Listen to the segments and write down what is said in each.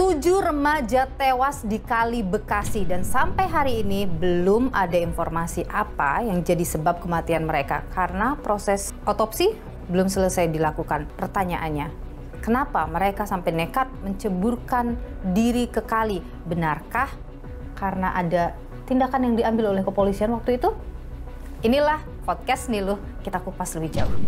7 remaja tewas di Kali Bekasi dan sampai hari ini belum ada informasi apa yang jadi sebab kematian mereka karena proses otopsi belum selesai dilakukan. Pertanyaannya, kenapa mereka sampai nekat menceburkan diri ke kali? Benarkah karena ada tindakan yang diambil oleh kepolisian waktu itu? Inilah podcast Niluh, kita kupas lebih jauh.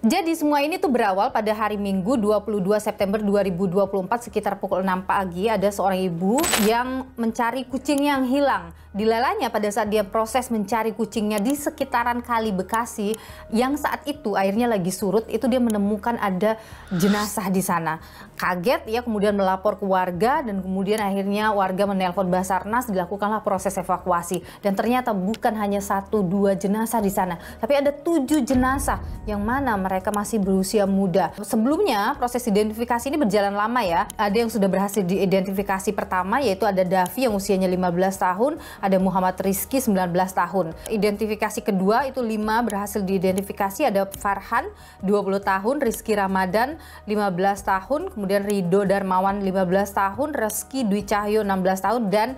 Jadi semua ini tuh berawal pada hari Minggu 22 September 2024 sekitar pukul 6 pagi ada seorang ibu yang mencari kucingnya yang hilang. Dilalanya pada saat dia proses mencari kucingnya di sekitaran Kali Bekasi yang saat itu airnya lagi surut, itu dia menemukan ada jenazah di sana. Kaget ya, kemudian melapor ke warga dan kemudian akhirnya warga menelpon Basarnas, dilakukanlah proses evakuasi dan ternyata bukan hanya 1-2 jenazah di sana, tapi ada 7 jenazah yang mana mereka masih berusia muda. Sebelumnya proses identifikasi ini berjalan lama ya. Ada yang sudah berhasil diidentifikasi pertama yaitu ada Davi yang usianya 15 tahun, ada Muhammad Rizky 19 tahun. Identifikasi kedua itu 5 berhasil diidentifikasi, ada Farhan 20 tahun, Rizky Ramadan 15 tahun, kemudian Rido Darmawan 15 tahun, Reski Dwi Cahyo 16 tahun dan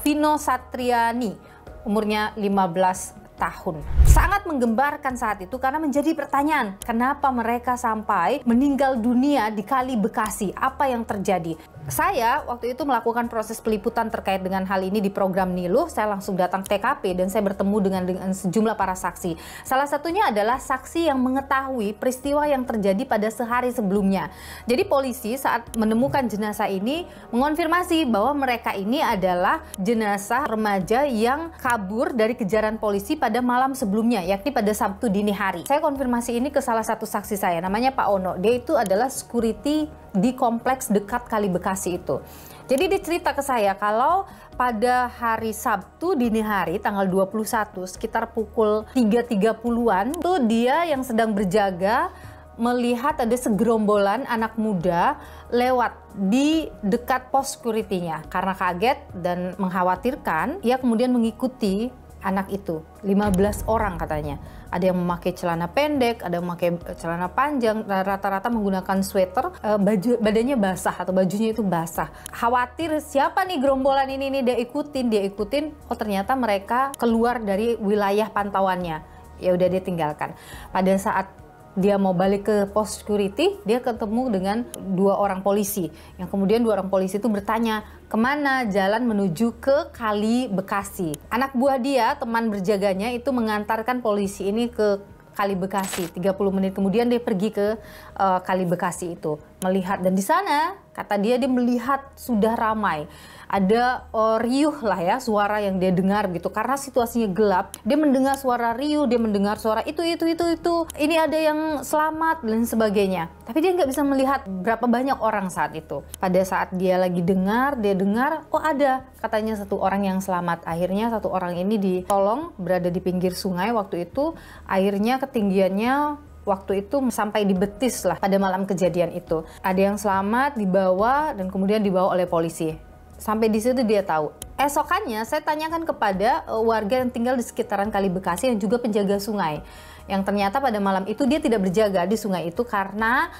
Vino Satriani umurnya 15 tahun. Sangat menggembarkan saat itu karena menjadi pertanyaan, kenapa mereka sampai meninggal dunia di Kali Bekasi? Apa yang terjadi? Saya waktu itu melakukan proses peliputan terkait dengan hal ini di program Niluh. Saya langsung datang TKP dan saya bertemu dengan sejumlah para saksi. Salah satunya adalah saksi yang mengetahui peristiwa yang terjadi pada sehari sebelumnya. Jadi polisi saat menemukan jenazah ini mengonfirmasi bahwa mereka ini adalah jenazah remaja yang kabur dari kejaran polisi pada malam sebelumnya, yakni pada Sabtu dini hari. Saya konfirmasi ini ke salah satu saksi saya, namanya Pak Ono. Dia itu adalah security di kompleks dekat Kali Bekasi itu. Jadi dia cerita ke saya kalau pada hari Sabtu dini hari tanggal 21 sekitar pukul 3.30-an tuh dia yang sedang berjaga melihat ada segerombolan anak muda lewat di dekat pos security-nya. Karena kaget dan mengkhawatirkan, ia kemudian mengikuti anak itu, 15 orang katanya. Ada yang memakai celana pendek, ada yang memakai celana panjang, rata-rata menggunakan sweater, badannya basah atau bajunya itu basah. Khawatir siapa nih gerombolan ini nih, dia ikutin. Oh ternyata mereka keluar dari wilayah pantauannya. Ya udah dia tinggalkan. Pada saat dia mau balik ke pos security, dia ketemu dengan 2 orang polisi. Yang kemudian 2 orang polisi itu bertanya, kemana jalan menuju ke Kali Bekasi. Anak buah dia, teman berjaganya itu mengantarkan polisi ini ke Kali Bekasi. 30 menit kemudian dia pergi ke Kali Bekasi itu. Melihat, dan di sana kata dia melihat sudah ramai. Ada riuh lah ya suara yang dia dengar gitu karena situasinya gelap. Dia mendengar suara riuh, dia mendengar suara itu. Ini ada yang selamat dan sebagainya. Tapi dia nggak bisa melihat berapa banyak orang saat itu. Pada saat dia lagi dengar, oh ada katanya 1 orang yang selamat. Akhirnya 1 orang ini ditolong berada di pinggir sungai waktu itu. Airnya ketinggiannya waktu itu sampai di betis lah pada malam kejadian itu. Ada yang selamat dibawa dan kemudian dibawa oleh polisi. Sampai di situ dia tahu. Esokannya saya tanyakan kepada warga yang tinggal di sekitaran Kali Bekasi yang juga penjaga sungai. Yang ternyata pada malam itu dia tidak berjaga di sungai itu karena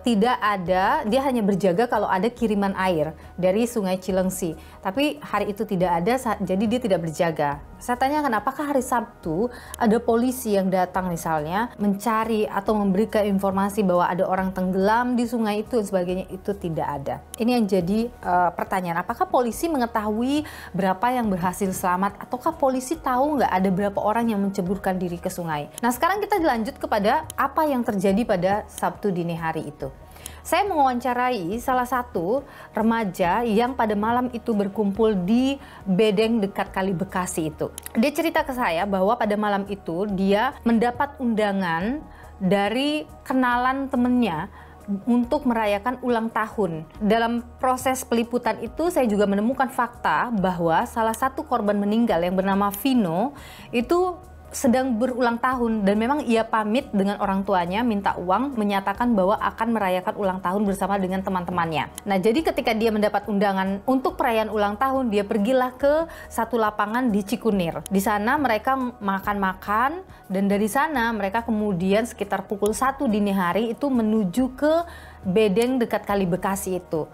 tidak ada, dia hanya berjaga kalau ada kiriman air dari Sungai Cilengsi. Tapi hari itu tidak ada, jadi dia tidak berjaga. Saya tanyakan apakah hari Sabtu ada polisi yang datang misalnya mencari atau memberikan informasi bahwa ada orang tenggelam di sungai itu dan sebagainya, itu tidak ada. Ini yang jadi pertanyaan, apakah polisi mengetahui berapa yang berhasil selamat ataukah polisi tahu nggak ada berapa orang yang menceburkan diri ke sungai. Nah sekarang kita dilanjut kepada apa yang terjadi pada Sabtu dini hari itu. Saya mewawancarai salah satu remaja yang pada malam itu berkumpul di bedeng dekat Kali Bekasi itu. Dia cerita ke saya bahwa pada malam itu dia mendapat undangan dari kenalan temennya untuk merayakan ulang tahun. Dalam proses peliputan itu saya juga menemukan fakta bahwa salah satu korban meninggal yang bernama Vino itu sedang berulang tahun dan memang ia pamit dengan orang tuanya, minta uang, menyatakan bahwa akan merayakan ulang tahun bersama dengan teman-temannya. Nah, jadi ketika dia mendapat undangan untuk perayaan ulang tahun, dia pergilah ke satu lapangan di Cikunir. Di sana mereka makan-makan dan dari sana mereka kemudian sekitar pukul 1 dini hari itu menuju ke bedeng dekat Kali Bekasi itu.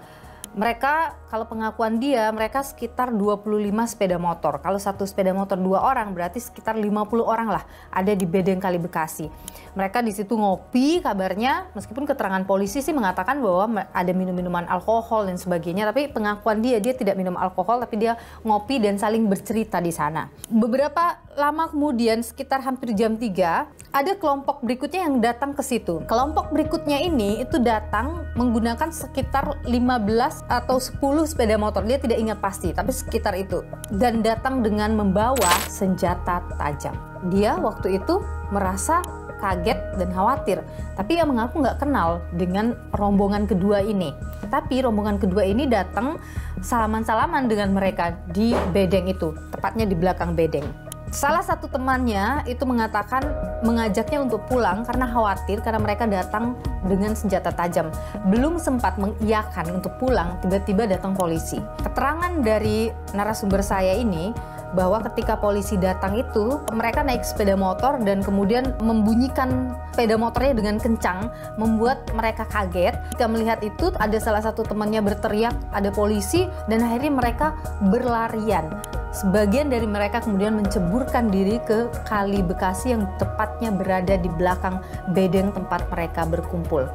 Mereka, kalau pengakuan dia, mereka sekitar 25 sepeda motor. Kalau satu sepeda motor 2 orang, berarti sekitar 50 orang lah ada di bedeng Kali Bekasi. Mereka di situ ngopi, kabarnya, meskipun keterangan polisi sih mengatakan bahwa ada minum-minuman alkohol dan sebagainya, tapi pengakuan dia tidak minum alkohol, tapi dia ngopi dan saling bercerita di sana. Beberapa lama kemudian, sekitar hampir jam 3, ada kelompok berikutnya yang datang ke situ. Kelompok berikutnya ini itu datang menggunakan sekitar 15 atau 10 sepeda motor, dia tidak ingat pasti, tapi sekitar itu, dan datang dengan membawa senjata tajam. Dia waktu itu merasa kaget dan khawatir, tapi ia mengaku nggak kenal dengan rombongan kedua ini. Tapi rombongan kedua ini datang salaman-salaman dengan mereka di bedeng itu, tepatnya di belakang bedeng. Salah satu temannya itu mengajaknya untuk pulang karena khawatir, karena mereka datang dengan senjata tajam. Belum sempat mengiyakan untuk pulang, tiba-tiba datang polisi. Keterangan dari narasumber saya ini bahwa ketika polisi datang itu, mereka naik sepeda motor dan kemudian membunyikan sepeda motornya dengan kencang, membuat mereka kaget. Ketika melihat itu, ada salah satu temannya berteriak, ada polisi, dan akhirnya mereka berlarian. Sebagian dari mereka kemudian menceburkan diri ke Kali Bekasi yang tepatnya berada di belakang bedeng tempat mereka berkumpul.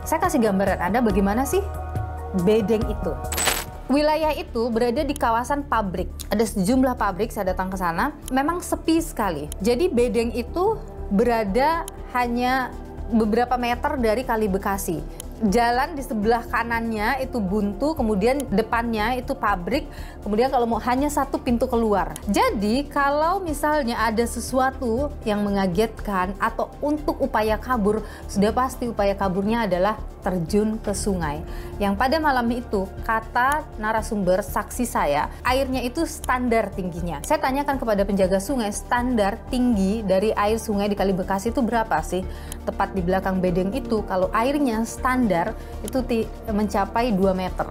Saya kasih gambaran Anda bagaimana sih bedeng itu. Wilayah itu berada di kawasan pabrik. Ada sejumlah pabrik, saya datang ke sana. Memang sepi sekali. Jadi bedeng itu berada hanya beberapa meter dari Kali Bekasi. Jalan di sebelah kanannya itu buntu, kemudian depannya itu pabrik, kemudian kalau mau hanya satu pintu keluar. Jadi kalau misalnya ada sesuatu yang mengagetkan atau untuk upaya kabur, sudah pasti upaya kaburnya adalah terjun ke sungai. Yang pada malam itu, kata narasumber saksi saya, airnya itu standar tingginya. Saya tanyakan kepada penjaga sungai, standar tinggi dari air sungai di Kali Bekasi itu berapa sih? Tepat di belakang bedeng itu, kalau airnya standar itu mencapai 2 meter.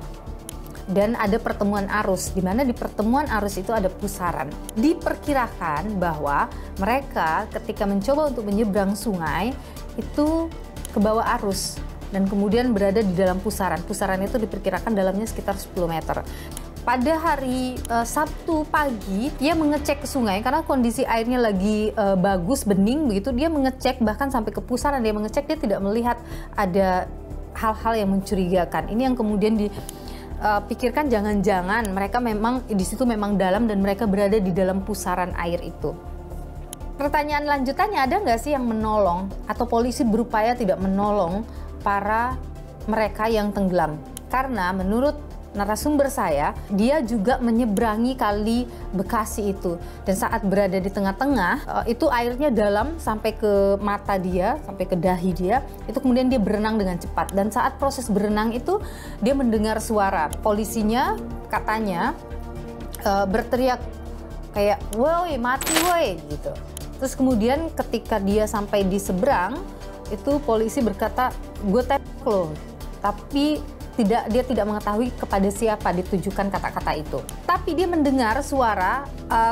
Dan ada pertemuan arus, di mana di pertemuan arus itu ada pusaran. Diperkirakan bahwa mereka ketika mencoba untuk menyeberang sungai itu ke bawah arus dan kemudian berada di dalam pusaran. Pusaran itu diperkirakan dalamnya sekitar 10 meter. Pada hari Sabtu pagi, dia mengecek ke sungai karena kondisi airnya lagi bagus, bening begitu. Dia mengecek bahkan sampai ke pusaran, dia mengecek, dia tidak melihat ada hal-hal yang mencurigakan. Ini yang kemudian dipikirkan jangan-jangan mereka memang di situ memang dalam dan mereka berada di dalam pusaran air itu. Pertanyaan lanjutannya, ada nggak sih yang menolong atau polisi berupaya tidak menolong para mereka yang tenggelam? Karena menurut narasumber saya, dia juga menyeberangi Kali Bekasi itu. Dan saat berada di tengah-tengah, itu airnya dalam sampai ke mata dia, sampai ke dahi dia. Itu kemudian dia berenang dengan cepat. Dan saat proses berenang itu, dia mendengar suara. Polisinya katanya berteriak kayak, "Woi, mati woi," gitu. Terus kemudian ketika dia sampai di seberang, itu polisi berkata, "Gue tembak lo." Tapi dia tidak mengetahui kepada siapa ditujukan kata-kata itu. Tapi dia mendengar suara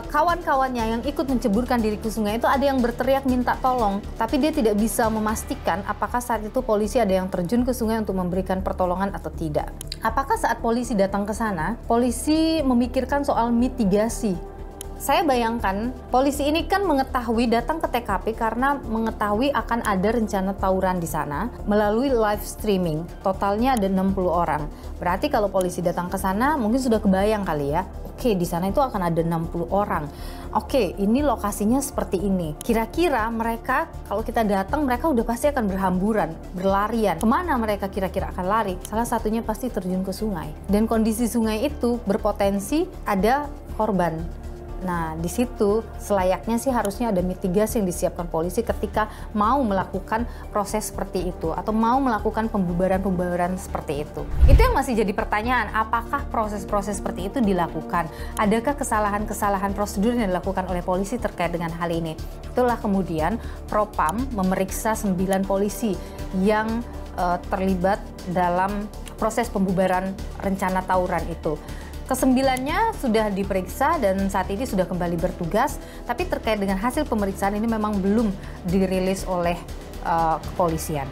kawan-kawannya yang ikut menceburkan diri ke sungai itu ada yang berteriak minta tolong. Tapi dia tidak bisa memastikan apakah saat itu polisi ada yang terjun ke sungai untuk memberikan pertolongan atau tidak. Apakah saat polisi datang ke sana, polisi memikirkan soal mitigasi? Saya bayangkan polisi ini kan mengetahui, datang ke TKP karena mengetahui akan ada rencana tawuran di sana melalui live streaming. Totalnya ada 60 orang. Berarti kalau polisi datang ke sana mungkin sudah kebayang kali ya. Oke, di sana itu akan ada 60 orang. Oke, ini lokasinya seperti ini. Kira-kira mereka kalau kita datang mereka udah pasti akan berhamburan, berlarian. Kemana mereka kira-kira akan lari? Salah satunya pasti terjun ke sungai. Dan kondisi sungai itu berpotensi ada korban. Nah, di situ selayaknya sih harusnya ada mitigasi yang disiapkan polisi ketika mau melakukan proses seperti itu atau mau melakukan pembubaran-pembubaran seperti itu. Itu yang masih jadi pertanyaan, apakah proses-proses seperti itu dilakukan? Adakah kesalahan-kesalahan prosedur yang dilakukan oleh polisi terkait dengan hal ini? Itulah kemudian Propam memeriksa 9 polisi yang terlibat dalam proses pembubaran rencana tawuran itu. Kesembilannya sudah diperiksa dan saat ini sudah kembali bertugas, tapi terkait dengan hasil pemeriksaan ini memang belum dirilis oleh kepolisian.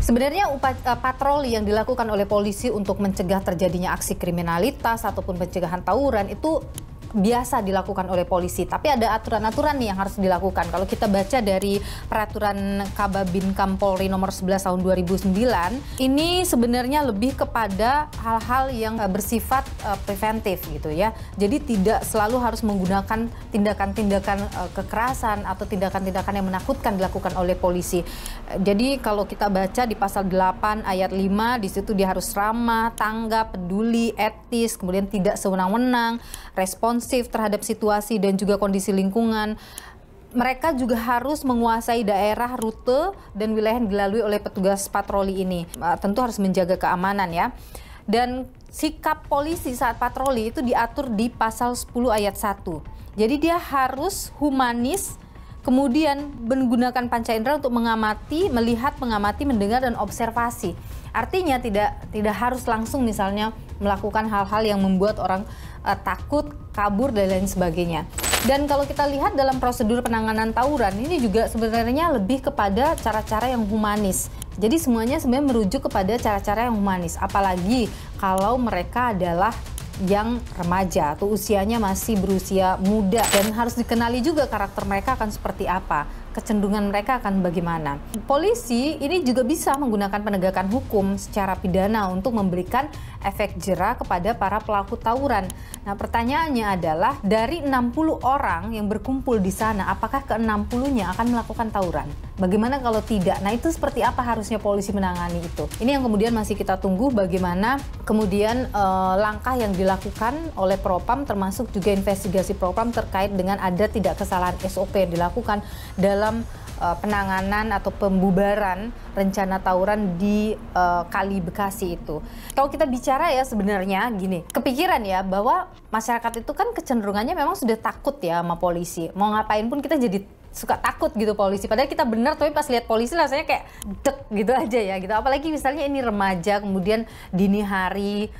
Sebenarnya patroli yang dilakukan oleh polisi untuk mencegah terjadinya aksi kriminalitas ataupun pencegahan tawuran itu biasa dilakukan oleh polisi, tapi ada aturan-aturan nih yang harus dilakukan. Kalau kita baca dari peraturan Kababinka Polri nomor 11 tahun 2009, ini sebenarnya lebih kepada hal-hal yang bersifat preventif gitu ya. Jadi tidak selalu harus menggunakan tindakan-tindakan kekerasan atau tindakan-tindakan yang menakutkan dilakukan oleh polisi. Jadi kalau kita baca di pasal 8 ayat 5, di situ dia harus ramah, tanggap, peduli, etis, kemudian tidak sewenang-wenang, responsif terhadap situasi dan juga kondisi lingkungan. Mereka juga harus menguasai daerah, rute, dan wilayah yang dilalui oleh petugas patroli ini. Tentu harus menjaga keamanan ya. Dan sikap polisi saat patroli itu diatur di pasal 10 ayat 1. Jadi dia harus humanis, kemudian menggunakan panca indera untuk mengamati, melihat, mengamati, mendengar, dan observasi. Artinya tidak harus langsung misalnya melakukan hal-hal yang membuat orang takut, kabur, dan lain sebagainya. Dan kalau kita lihat dalam prosedur penanganan tawuran ini juga sebenarnya lebih kepada cara-cara yang humanis. Jadi semuanya sebenarnya merujuk kepada cara-cara yang humanis. Apalagi kalau mereka adalah yang remaja atau usianya masih berusia muda, dan harus dikenali juga karakter mereka akan seperti apa, kecenderungan mereka akan bagaimana. Polisi ini juga bisa menggunakan penegakan hukum secara pidana untuk memberikan efek jera kepada para pelaku tawuran. Nah, pertanyaannya adalah dari 60 orang yang berkumpul di sana, apakah ke-60-nya akan melakukan tawuran? Bagaimana kalau tidak? Nah, itu seperti apa harusnya polisi menangani itu? Ini yang kemudian masih kita tunggu bagaimana kemudian langkah yang dilakukan oleh Propam, termasuk juga investigasi Propam terkait dengan ada tidak kesalahan SOP yang dilakukan dalam penanganan atau pembubaran rencana tawuran di Kali Bekasi itu. Kalau kita bicara ya sebenarnya gini, kepikiran ya bahwa masyarakat itu kan kecenderungannya memang sudah takut ya sama polisi. Mau ngapain pun kita jadi suka takut gitu polisi. Padahal kita benar, tapi pas lihat polisi rasanya kayak dek gitu aja ya gitu. Apalagi misalnya ini remaja, kemudian dini hari,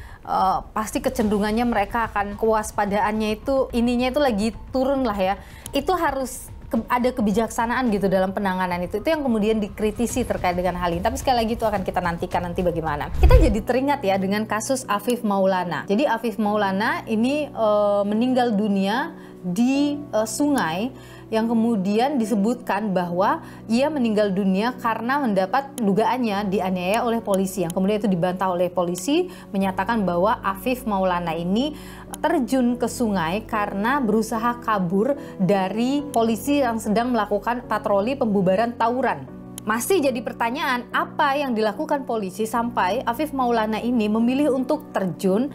pasti kecenderungannya mereka akan kewaspadaannya itu ininya itu lagi turun lah ya. Itu harus ada kebijaksanaan gitu dalam penanganan itu yang kemudian dikritisi terkait dengan hal ini. Tapi sekali lagi itu akan kita nantikan nanti bagaimana. Kita jadi teringat ya dengan kasus Afif Maulana. Jadi Afif Maulana ini meninggal dunia di sungai yang kemudian disebutkan bahwa ia meninggal dunia karena mendapat dugaannya dianiaya oleh polisi, yang kemudian itu dibantah oleh polisi menyatakan bahwa Afif Maulana ini terjun ke sungai karena berusaha kabur dari polisi yang sedang melakukan patroli pembubaran tawuran. Masih jadi pertanyaan, apa yang dilakukan polisi sampai Afif Maulana ini memilih untuk terjun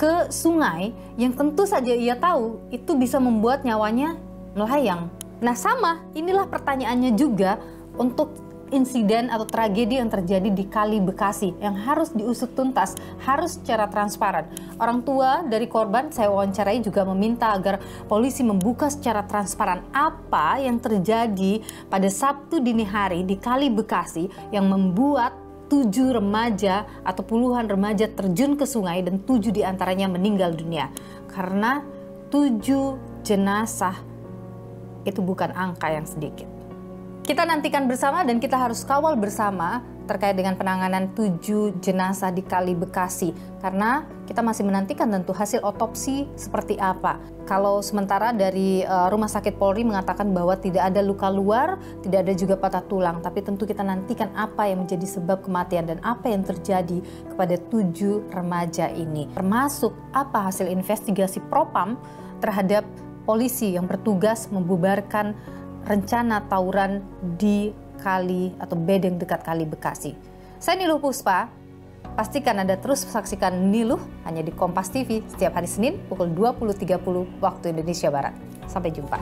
ke sungai yang tentu saja ia tahu itu bisa membuat nyawanya melayang. Nah sama, inilah pertanyaannya juga untuk insiden atau tragedi yang terjadi di Kali Bekasi yang harus diusut tuntas, harus secara transparan. Orang tua dari korban saya wawancarai juga meminta agar polisi membuka secara transparan apa yang terjadi pada Sabtu dini hari di Kali Bekasi yang membuat 7 remaja atau puluhan remaja terjun ke sungai dan 7 diantaranya meninggal dunia. Karena 7 jenazah itu bukan angka yang sedikit. Kita nantikan bersama dan kita harus kawal bersama terkait dengan penanganan 7 jenazah di Kali Bekasi. Karena kita masih menantikan tentu hasil otopsi seperti apa. Kalau sementara dari Rumah Sakit Polri mengatakan bahwa tidak ada luka luar, tidak ada juga patah tulang. Tapi tentu kita nantikan apa yang menjadi sebab kematian dan apa yang terjadi kepada 7 remaja ini. Termasuk apa hasil investigasi Propam terhadap polisi yang bertugas membubarkan rencana tawuran di Kali atau bedeng dekat Kali Bekasi. Saya Niluh Puspa, Pastikan Anda terus saksikan Niluh hanya di Kompas TV setiap hari Senin pukul 20.30 waktu Indonesia Barat. Sampai jumpa.